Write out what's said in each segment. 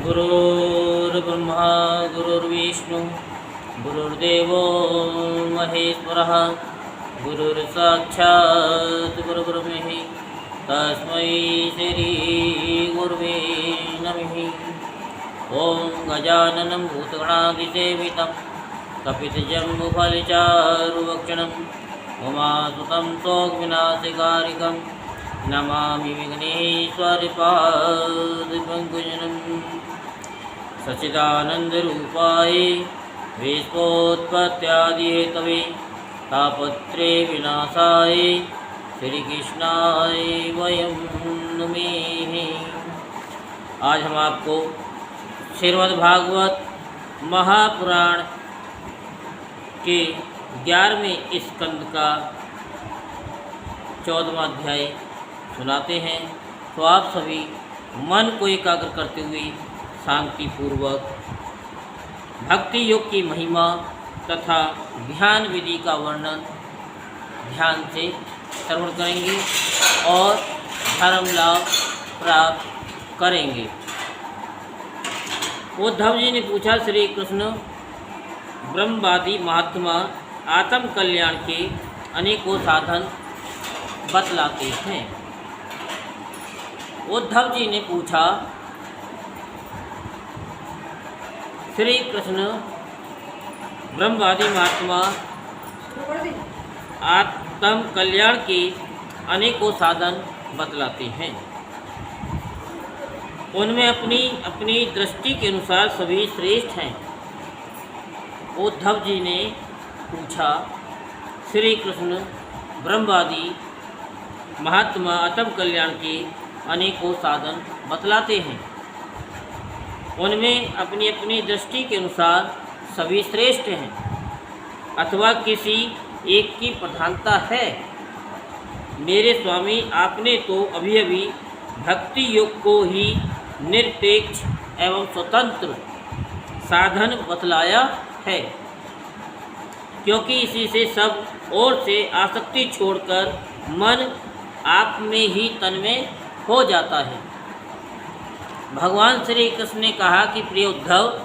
गुरुर्ब्रह्मा गुरुर्विष्णु गुरुर्देवो महेश्वरः गुरुर्साक्षात् परब्रह्म तस्मै श्री गुरुवे नमः। ओं गजाननं भूतगणाधिसेवितं कपितजम्बुफलचारुभक्षणं उमासुतं शोकविनाशकारिकं नमामि विघ्नेश्वरपादपङ्कजं। सच्चिदानन्दरूपाय विश्वोत्पत्त्यादिहेतवे तापत्रय विनाशाय श्रीकृष्णाय वयं नमः। आज हम आपको श्रीमद्भागवत महापुराण के 11वें स्कंद का 14वां अध्याय सुनाते हैं। तो आप सभी मन को एकाग्र करते हुए शांतिपूर्वक भक्ति योग की महिमा तथा ध्यान विधि का वर्णन ध्यान से श्रवण करेंगे और धर्म लाभ प्राप्त करेंगे। उद्धव जी ने पूछा, श्री कृष्ण ब्रह्मवादी महात्मा आत्म कल्याण के अनेकों साधन बतलाते हैं। उद्धव जी ने पूछा, श्री कृष्ण ब्रह्मवादी महात्मा आत्म कल्याण के अनेकों साधन बतलाते हैं। उनमें अपनी अपनी दृष्टि के अनुसार सभी श्रेष्ठ हैं। उद्धव जी ने पूछा, श्री कृष्ण ब्रह्मवादी महात्मा आत्म कल्याण के अनेकों साधन बतलाते हैं। उनमें अपनी अपनी दृष्टि के अनुसार सभी श्रेष्ठ हैं अथवा किसी एक की प्रधानता है। मेरे स्वामी, आपने तो अभी अभी भक्ति योग को ही निरपेक्ष एवं स्वतंत्र साधन बतलाया है, क्योंकि इसी से सब ओर से आसक्ति छोड़कर मन आप में ही तन्मय हो जाता है। भगवान श्री कृष्ण ने कहा कि प्रिय उद्धव,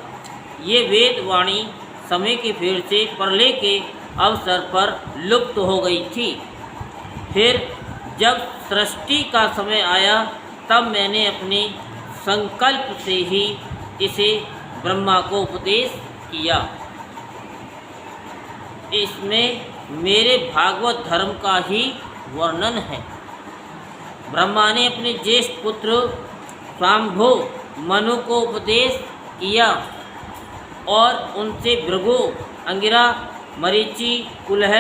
ये वेद वाणी समय की फेर से प्रलय के अवसर पर लुप्त हो गई थी। फिर जब सृष्टि का समय आया तब मैंने अपने संकल्प से ही इसे ब्रह्मा को उपदेश किया। इसमें मेरे भागवत धर्म का ही वर्णन है। ब्रह्मा ने अपने ज्येष्ठ पुत्र स्वाम्भो मनु को उपदेश किया और उनसे भृगु, अंगिरा, मरीचि, कुलह,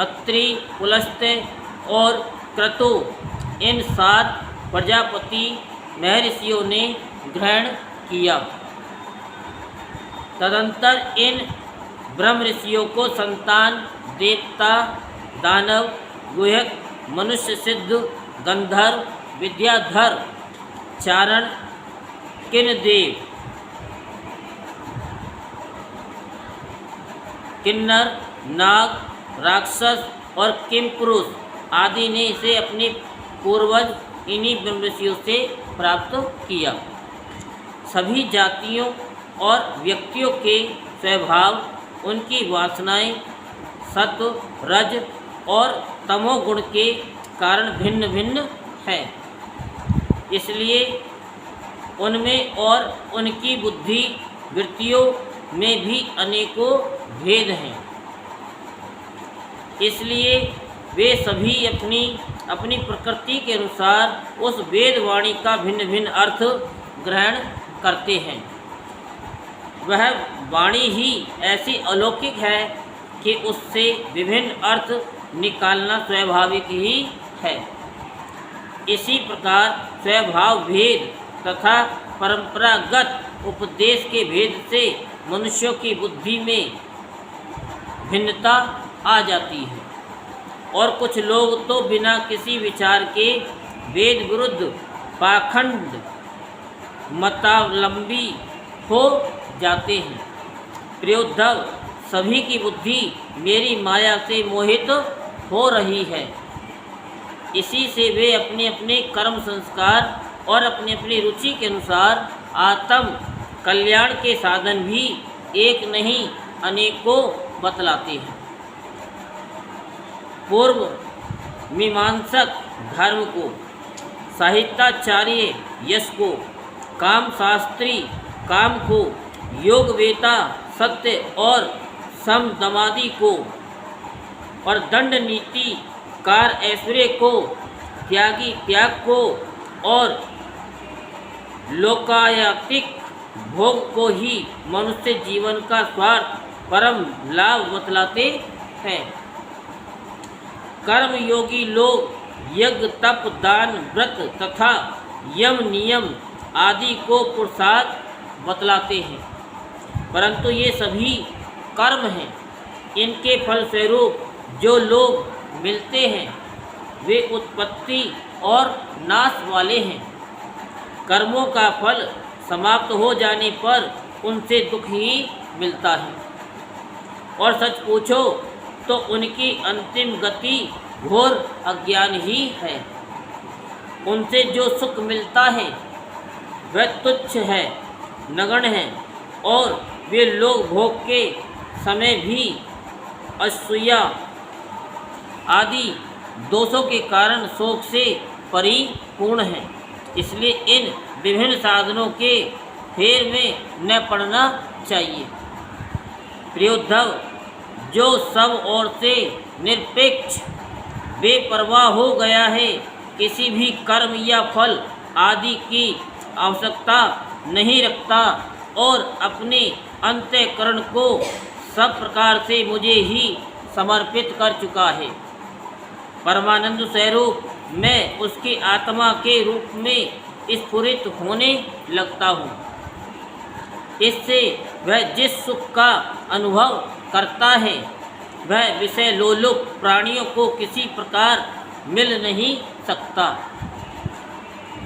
अत्रि, पुलस्त्य और क्रतु इन 7 प्रजापति महर्षियों ने ग्रहण किया। तदंतर इन ब्रह्म ऋषियों को संतान, देवता, दानव, गुहक, मनुष्य, सिद्ध, गंधर्व, विद्याधर, चारण, किन्नदेव, किन्नर, नाग, राक्षस और किमपुरुष आदि ने इसे अपने पूर्वज इन्हीं ब्रह्म ऋषियों से प्राप्त किया। सभी जातियों और व्यक्तियों के स्वभाव, उनकी वासनाएं सत्व, रज और तमोगुण के कारण भिन्न भिन्न है। इसलिए उनमें और उनकी बुद्धि वृत्तियों में भी अनेकों भेद हैं। इसलिए वे सभी अपनी अपनी प्रकृति के अनुसार उस वेद वाणी का भिन्न भिन्न अर्थ ग्रहण करते हैं। वह वाणी ही ऐसी अलौकिक है कि उससे विभिन्न अर्थ निकालना स्वाभाविक ही है। इसी प्रकार स्वभाव भेद तथा परंपरागत उपदेश के भेद से मनुष्यों की बुद्धि में भिन्नता आ जाती है और कुछ लोग तो बिना किसी विचार के वेद विरुद्ध पाखंड मतावलंबी हो जाते हैं। प्रिय उद्धव, सभी की बुद्धि मेरी माया से मोहित हो रही है। इसी से वे अपने अपने कर्म संस्कार और अपनी अपनी रुचि के अनुसार आत्म कल्याण के साधन भी एक नहीं अनेकों बतलाते हैं। पूर्व मीमांसक धर्म को, साहित्याचार्य यश को, काम शास्त्री काम को, योग वेता सत्य और समदमादि को, और दंड नीति कार ऐश्वर्य को, त्यागी त्याग को और लोकायतिक भोग को ही मनुष्य जीवन का स्वार्थ परम लाभ बतलाते हैं। कर्म योगी लोग यज्ञ तप दान व्रत तथा यम नियम आदि को पुरुषार्थ बतलाते हैं, परंतु ये सभी कर्म हैं। इनके फलस्वरूप जो लोग मिलते हैं वे उत्पत्ति और नाश वाले हैं। कर्मों का फल समाप्त हो जाने पर उनसे दुख ही मिलता है, और सच पूछो तो उनकी अंतिम गति घोर अज्ञान ही है। उनसे जो सुख मिलता है वह तुच्छ है, नगण्य है, और वे लोग भोग के समय भी असूया आदि दोषों के कारण शोक से परिपूर्ण हैं। इसलिए इन विभिन्न साधनों के फेर में न पड़ना चाहिए। प्रियोद्धव, जो सब ओर से निरपेक्ष बेपरवाह हो गया है, किसी भी कर्म या फल आदि की आवश्यकता नहीं रखता और अपने अंतःकरण को सब प्रकार से मुझे ही समर्पित कर चुका है, परमानंद स्वरूप मैं उसकी आत्मा के रूप में स्फुरित होने लगता हूँ। इससे वह जिस सुख का अनुभव करता है वह विषय लोलुप प्राणियों को किसी प्रकार मिल नहीं सकता।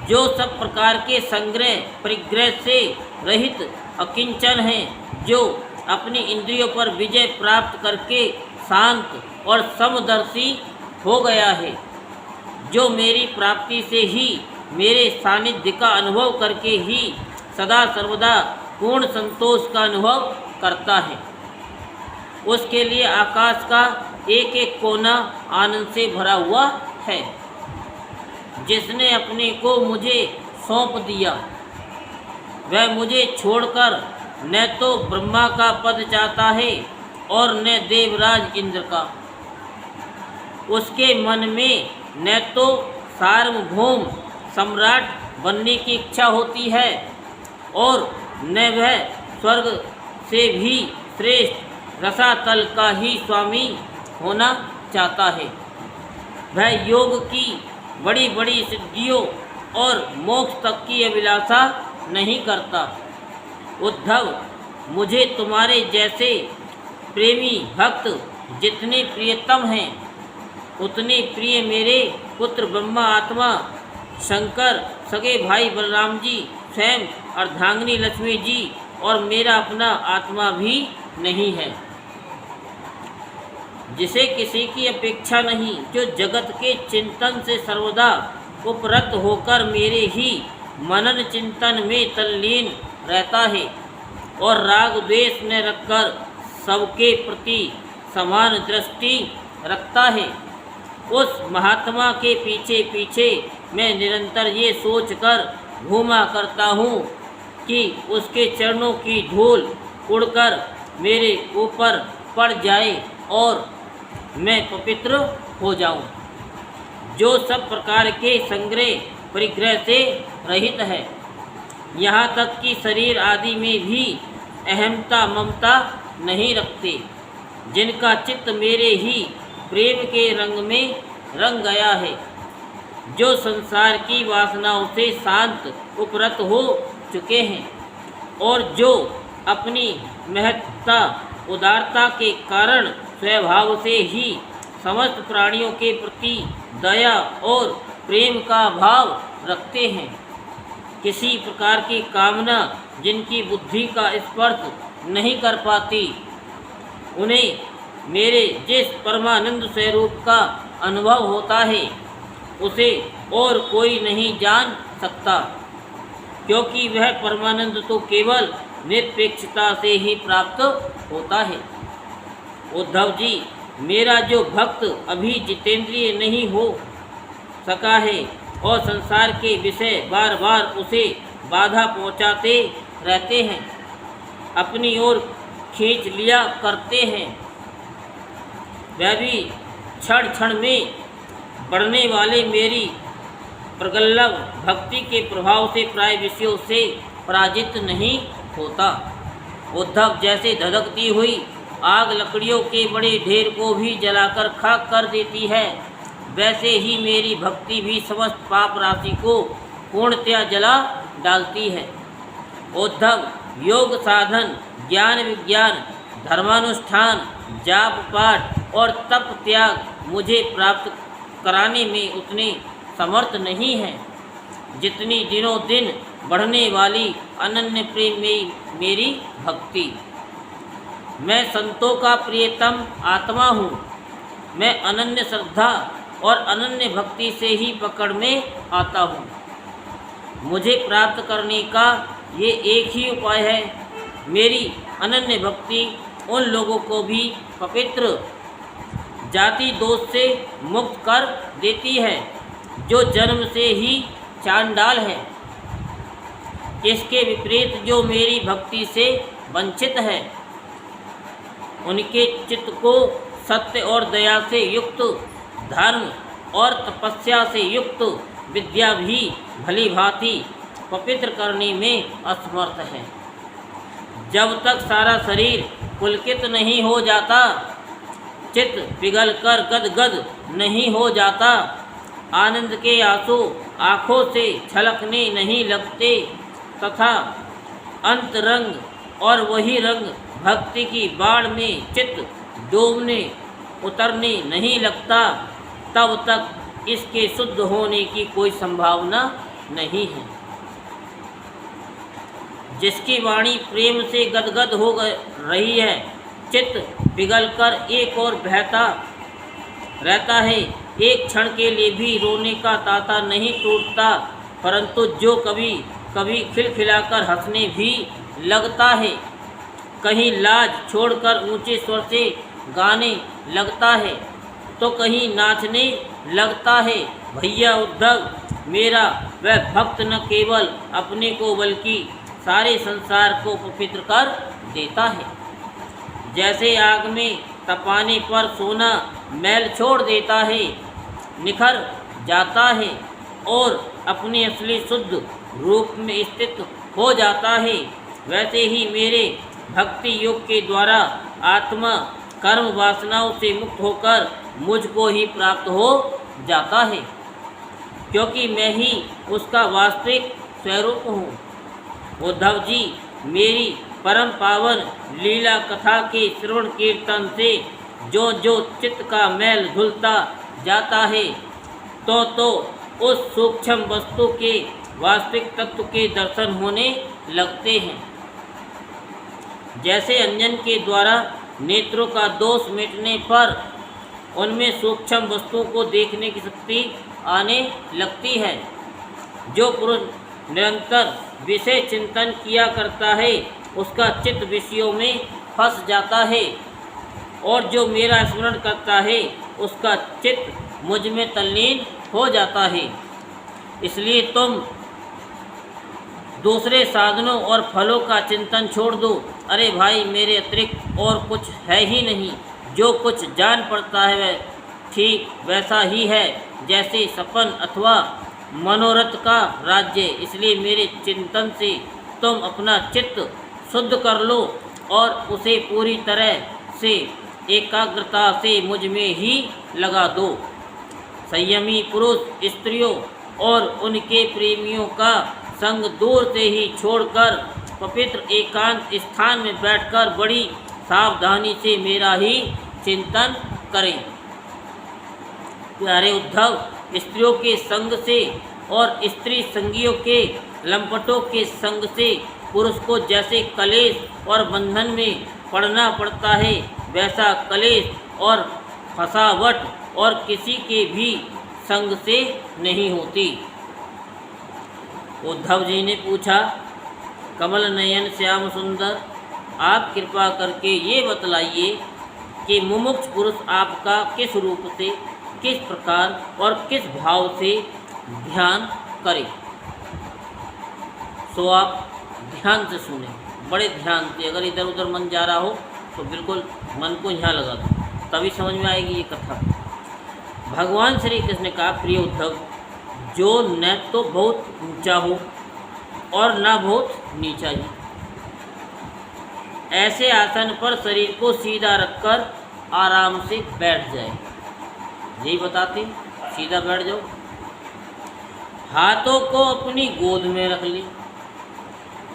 जो सब प्रकार के संग्रह परिग्रह से रहित अकिंचन हैं, जो अपनी इंद्रियों पर विजय प्राप्त करके शांत और समदर्शी हो गया है, जो मेरी प्राप्ति से ही मेरे सानिध्य का अनुभव करके ही सदा सर्वदा पूर्ण संतोष का अनुभव करता है, उसके लिए आकाश का एक एक कोना आनंद से भरा हुआ है। जिसने अपने को मुझे सौंप दिया वह मुझे छोड़कर न तो ब्रह्मा का पद चाहता है और न देवराज इंद्र का। उसके मन में न तो सार्वभौम सम्राट बनने की इच्छा होती है और न वह स्वर्ग से भी श्रेष्ठ रसातल का ही स्वामी होना चाहता है। वह योग की बड़ी बड़ी सिद्धियों और मोक्ष तक की अभिलाषा नहीं करता। उद्धव, मुझे तुम्हारे जैसे प्रेमी भक्त जितने प्रियतम हैं उतने प्रिय मेरे पुत्र ब्रह्मा आत्मा शंकर, सगे भाई बलराम जी, स्वयं अर्धांगिनी लक्ष्मी जी और मेरा अपना आत्मा भी नहीं है, जिसे किसी की अपेक्षा नहीं, जो जगत के चिंतन से सर्वदा उपरत होकर मेरे ही मनन चिंतन में तल्लीन रहता है और राग द्वेष न रखकर सबके प्रति समान दृष्टि रखता है। उस महात्मा के पीछे पीछे मैं निरंतर ये सोचकर घूमा करता हूँ कि उसके चरणों की धूल उड़कर मेरे ऊपर पड़ जाए और मैं पवित्र हो जाऊं, जो सब प्रकार के संग्रह परिग्रह से रहित है। यहाँ तक कि शरीर आदि में भी अहमता ममता नहीं रखते, जिनका चित्त मेरे ही प्रेम के रंग में रंग गया है, जो संसार की वासनाओं से शांत उपरत हो चुके हैं और जो अपनी महत्ता उदारता के कारण स्वभाव से ही समस्त प्राणियों के प्रति दया और प्रेम का भाव रखते हैं। किसी प्रकार की कामना जिनकी बुद्धि का स्पर्श नहीं कर पाती, उन्हें मेरे जिस परमानंद स्वरूप का अनुभव होता है उसे और कोई नहीं जान सकता। क्योंकि वह परमानंद तो केवल निरपेक्षता से ही प्राप्त होता है। उद्धव जी, मेरा जो भक्त अभी जितेंद्रिय नहीं हो सका है और संसार के विषय बार बार उसे बाधा पहुंचाते रहते हैं, अपनी ओर खींच लिया करते हैं, वह भी क्षण क्षण में बढ़ने वाले मेरी प्रगल्भ भक्ति के प्रभाव से प्राय विषयों से पराजित नहीं होता। उद्धव, जैसे धधकती हुई आग लकड़ियों के बड़े ढेर को भी जलाकर खाक कर देती है, वैसे ही मेरी भक्ति भी समस्त पाप राशि को पूर्णतया जला डालती है। उद्धव, योग साधन, ज्ञान विज्ञान, धर्मानुष्ठान, जाप पाठ और तप त्याग मुझे प्राप्त कराने में उतने समर्थ नहीं है जितनी दिनों दिन बढ़ने वाली अनन्य प्रेम में मेरी भक्ति। मैं संतों का प्रियतम आत्मा हूँ। मैं अनन्य श्रद्धा और अनन्य भक्ति से ही पकड़ में आता हूँ। मुझे प्राप्त करने का ये एक ही उपाय है। मेरी अनन्य भक्ति उन लोगों को भी पवित्र जाति दोष से मुक्त कर देती है जो जन्म से ही चांडाल है। इसके विपरीत जो मेरी भक्ति से वंचित है, उनके चित्त को सत्य और दया से युक्त, धर्म और तपस्या से युक्त विद्या भी भली भांति पवित्र करने में असमर्थ है। जब तक सारा शरीर पुलकित नहीं हो जाता, चित्त पिघलकर गदगद नहीं हो जाता, आनंद के आंसू आँखों से छलकने नहीं लगते तथा अंतरंग और वही रंग भक्ति की बाढ़ में चित्त डूबने उतरने नहीं लगता, तब तक इसके शुद्ध होने की कोई संभावना नहीं है। जिसकी वाणी प्रेम से गदगद हो रही है, चित्त पिघलकर एक और बहता रहता है, एक क्षण के लिए भी रोने का तांता नहीं टूटता, परंतु जो कभी कभी खिलखिलाकर हंसने भी लगता है, कहीं लाज छोड़कर ऊंचे स्वर से गाने लगता है तो कहीं नाचने लगता है। भैया उद्धव, मेरा वह भक्त न केवल अपने को बल्कि सारे संसार को पवित्र कर देता है। जैसे आग में तपाने पर सोना मैल छोड़ देता है, निखर जाता है और अपने असली शुद्ध रूप में स्थित हो जाता है, वैसे ही मेरे भक्ति योग के द्वारा आत्मा कर्म वासनाओं से मुक्त होकर मुझको ही प्राप्त हो जाता है, क्योंकि मैं ही उसका वास्तविक स्वरूप हूँ। उद्धव जी, मेरी परम पावन लीला कथा के श्रवण कीर्तन से जो जो चित्त का मैल धुलता जाता है, तो उस सूक्ष्म वस्तु के वास्तविक तत्व के दर्शन होने लगते हैं। जैसे अंजन के द्वारा नेत्रों का दोष मिटने पर उनमें सूक्ष्म वस्तुओं को देखने की शक्ति आने लगती है। जो पुरुष निरंतर विषय चिंतन किया करता है, उसका चित्त विषयों में फंस जाता है, और जो मेरा स्मरण करता है, उसका चित्त मुझ में तल्लीन हो जाता है। इसलिए तुम दूसरे साधनों और फलों का चिंतन छोड़ दो। अरे भाई, मेरे अतिरिक्त और कुछ है ही नहीं। जो कुछ जान पड़ता है वह ठीक वैसा ही है जैसे सपन अथवा मनोरथ का राज्य। इसलिए मेरे चिंतन से तुम अपना चित्त शुद्ध कर लो और उसे पूरी तरह से एकाग्रता से मुझ में ही लगा दो। संयमी पुरुष स्त्रियों और उनके प्रेमियों का संग दूर से ही छोड़कर पवित्र एकांत स्थान में बैठकर बड़ी सावधानी से मेरा ही चिंतन करें। प्यारे उद्धव, स्त्रियों के संग से और स्त्री संगियों के लंपटों के संग से पुरुष को जैसे कलेश और बंधन में पड़ना पड़ता है, वैसा कलेश और फसावट और किसी के भी संग से नहीं होती। उद्धव जी ने पूछा, कमल नयन श्याम सुंदर, आप कृपा करके ये बतलाइए कि मुमुक्ष पुरुष आपका किस रूप से, किस प्रकार और किस भाव से ध्यान करे। सो आप ध्यान से सुने, बड़े ध्यान से। अगर इधर उधर मन जा रहा हो तो बिल्कुल मन को यहाँ लगा दो, तभी समझ में आएगी ये कथा। भगवान श्री कृष्ण ने कहा, प्रिय उद्धव, जो न तो बहुत ऊंचा हो और न बहुत नीचा ही, ऐसे आसन पर शरीर को सीधा रखकर आराम से बैठ जाए। यही बताते, सीधा बैठ जाओ। हाथों को अपनी गोद में रख ले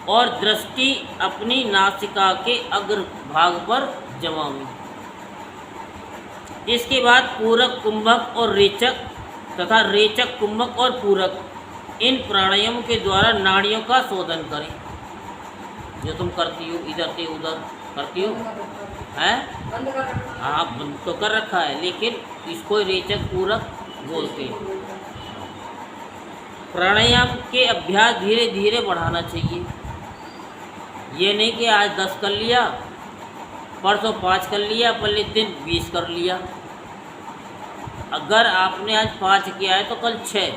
और दृष्टि अपनी नासिका के अग्र भाग पर जमावे। इसके बाद पूरक, कुंभक और रेचक तथा रेचक, कुंभक और पूरक, इन प्राणायाम के द्वारा नाड़ियों का शोधन करें। जो तुम करती हो, इधर से उधर करती हो, है? हाँ, बंद तो कर रखा है, लेकिन इसको रेचक पूरक बोलते हैं। प्राणायाम के अभ्यास धीरे धीरे बढ़ाना चाहिए। ये नहीं कि आज 10 कर लिया, परसों 5 कर लिया, पहले दिन 20 कर लिया। अगर आपने आज 5 किया है तो कल 6,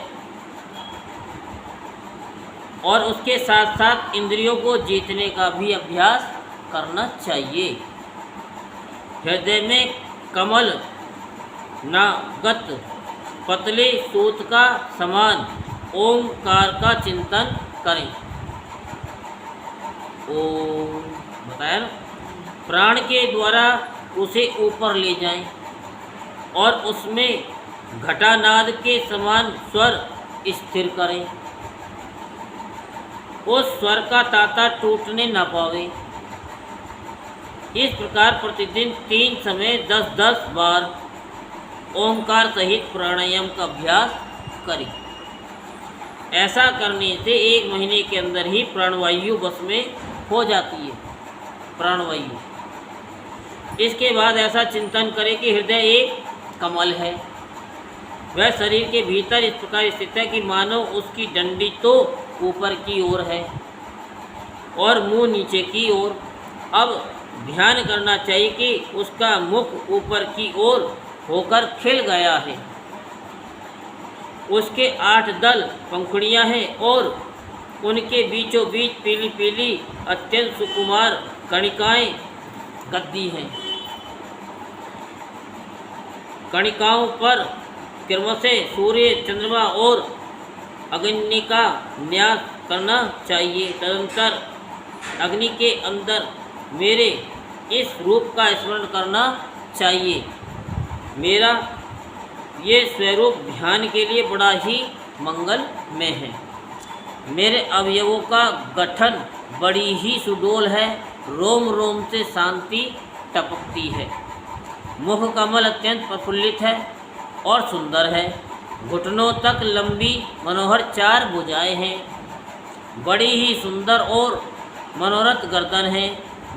और उसके साथ साथ इंद्रियों को जीतने का भी अभ्यास करना चाहिए। हृदय में कमल नागत पतले सूत का समान ओंकार का चिंतन करें। ओम बताया ना, प्राण के द्वारा उसे ऊपर ले जाएं और उसमें घटानाद के समान स्वर स्थिर करें। उस स्वर का ताता टूटने न पावे। इस प्रकार प्रतिदिन 3 समय 10-10 बार ओंकार सहित प्राणायाम का अभ्यास करें। ऐसा करने से 1 महीने के अंदर ही प्राणवायु बस में हो जाती है, प्राणवायु। इसके बाद ऐसा चिंतन करें कि हृदय एक कमल है, वह शरीर के भीतर इस प्रकार स्थित है कि मानो उसकी डंडी तो ऊपर की ओर है और मुंह नीचे की ओर। अब ध्यान करना चाहिए कि उसका मुख ऊपर की ओर होकर खिल गया है, उसके 8 दल पंखुड़ियाँ हैं और उनके बीचों बीच पीली पीली अत्यंत सुकुमार कणिकाएँ गद्दी हैं। कणिकाओं पर क्रमशः सूर्य, चंद्रमा और अग्नि का न्यास करना चाहिए। तदंतर अग्नि के अंदर मेरे इस रूप का स्मरण करना चाहिए। मेरा ये स्वरूप ध्यान के लिए बड़ा ही मंगलमय है। मेरे अवयवों का गठन बड़ी ही सुडौल है, रोम रोम से शांति टपकती है। मुख कमल अत्यंत प्रफुल्लित है और सुंदर है। घुटनों तक लंबी मनोहर 4 भुजाएं हैं। बड़ी ही सुंदर और मनोरथ गर्दन है।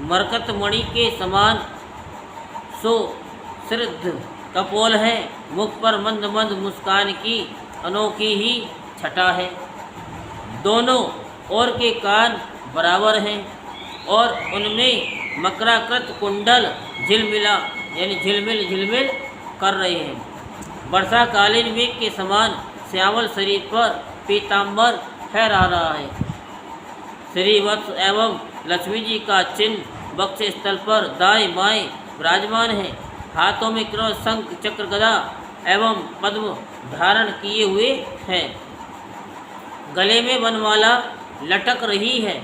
मरकत मणि के समान सुश्रिद्ध कपोल है। मुख पर मंद मंद मुस्कान की अनोखी ही छटा है। दोनों ओर के कान बराबर हैं और उनमें मकराकृत कुंडल झिलमिला यानी झिलमिल झिलमिल कर रहे हैं। वर्षाकालीन मेघ के समान श्यामल शरीर पर पीताम्बर फहरा रहा है। श्रीवत्स एवं लक्ष्मी जी का चिन्ह वक्ष स्थल पर दाएं बाएं विराजमान है। हाथों में क्रॉस, शंख, चक्र, गदा एवं पद्म धारण किए हुए हैं। गले में वनमाला लटक रही है।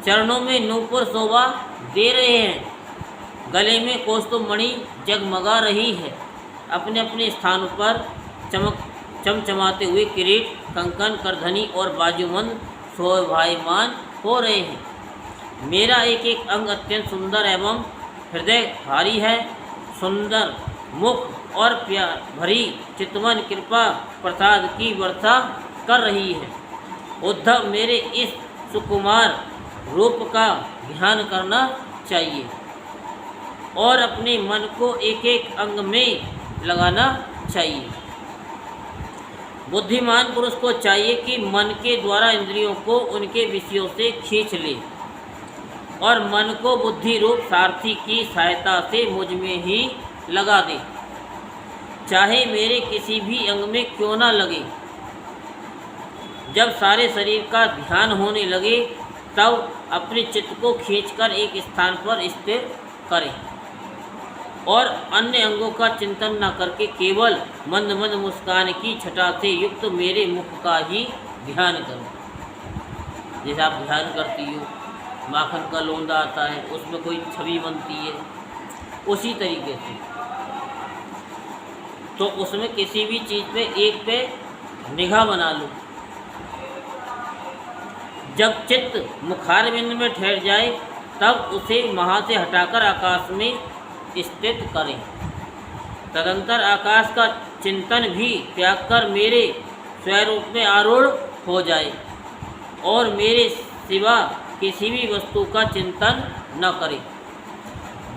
चरणों में नूपुर शोभा दे रहे हैं। गले में कौस्तुभमणि जगमगा रही है। अपने अपने स्थान पर चमचमाते हुए किरीट, कंकन, करधनी और बाजूबंद शोभायमान हो रहे हैं। मेरा एक एक अंग अत्यंत सुंदर एवं हृदय भारी है। सुंदर मुख और प्यार भरी चितवन कृपा प्रसाद की वर्षा कर रही है। उद्धव, मेरे इस सुकुमार रूप का ध्यान करना चाहिए और अपने मन को एक एक अंग में लगाना चाहिए। बुद्धिमान पुरुष को चाहिए कि मन के द्वारा इंद्रियों को उनके विषयों से खींच ले और मन को बुद्धि रूप सारथी की सहायता से मुझ में ही लगा दे, चाहे मेरे किसी भी अंग में क्यों ना लगे। जब सारे शरीर का ध्यान होने लगे तब अपने चित्त को खींचकर एक स्थान पर स्थिर करें और अन्य अंगों का चिंतन न करके केवल मंद मंद मुस्कान की छटा से युक्त मेरे मुख का ही ध्यान करो। जैसे आप ध्यान करती हो, माखन का लोंदा आता है, उसमें कोई छवि बनती है, उसी तरीके से तो उसमें किसी भी चीज़ पे एक पे निगाह बना लो। जब चित्त मुखारबिंद में ठहर जाए तब उसे वहाँ से हटाकर आकाश में स्थित करें। तदंतर आकाश का चिंतन भी त्याग कर मेरे स्वरूप में आरूढ़ हो जाए और मेरे सिवा किसी भी वस्तु का चिंतन न करे।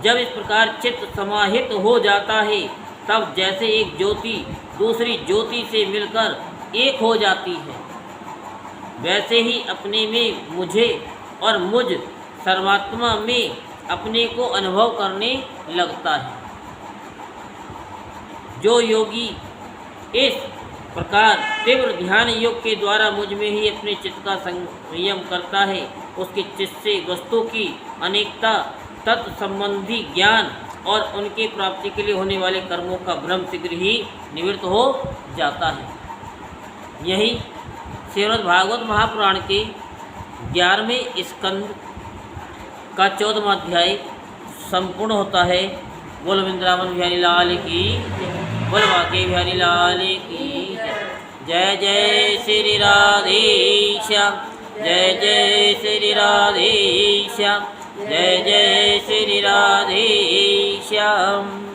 जब इस प्रकार चित्त समाहित हो जाता है तब जैसे एक ज्योति दूसरी ज्योति से मिलकर एक हो जाती है, वैसे ही अपने में मुझे और मुझ सर्वात्मा में अपने को अनुभव करने लगता है। जो योगी इस प्रकार तीव्र ध्यान योग के द्वारा मुझ में ही अपने चित्त का संयम करता है, उसके चित्त से वस्तु की अनेकता, तत्व संबंधी ज्ञान और उनके प्राप्ति के लिए होने वाले कर्मों का भ्रम शीघ्र ही निवृत्त हो जाता है। यही श्रीमद् भागवत महापुराण के 11वें स्कंद का 14वां अध्याय संपूर्ण होता है। बोल वृंदावन बिहारी लाल की, बोल बांके बिहारी लाल की। जय जय श्री राधे श्याम, जय जय श्री राधे श्याम, जय जय श्री राधे श्याम।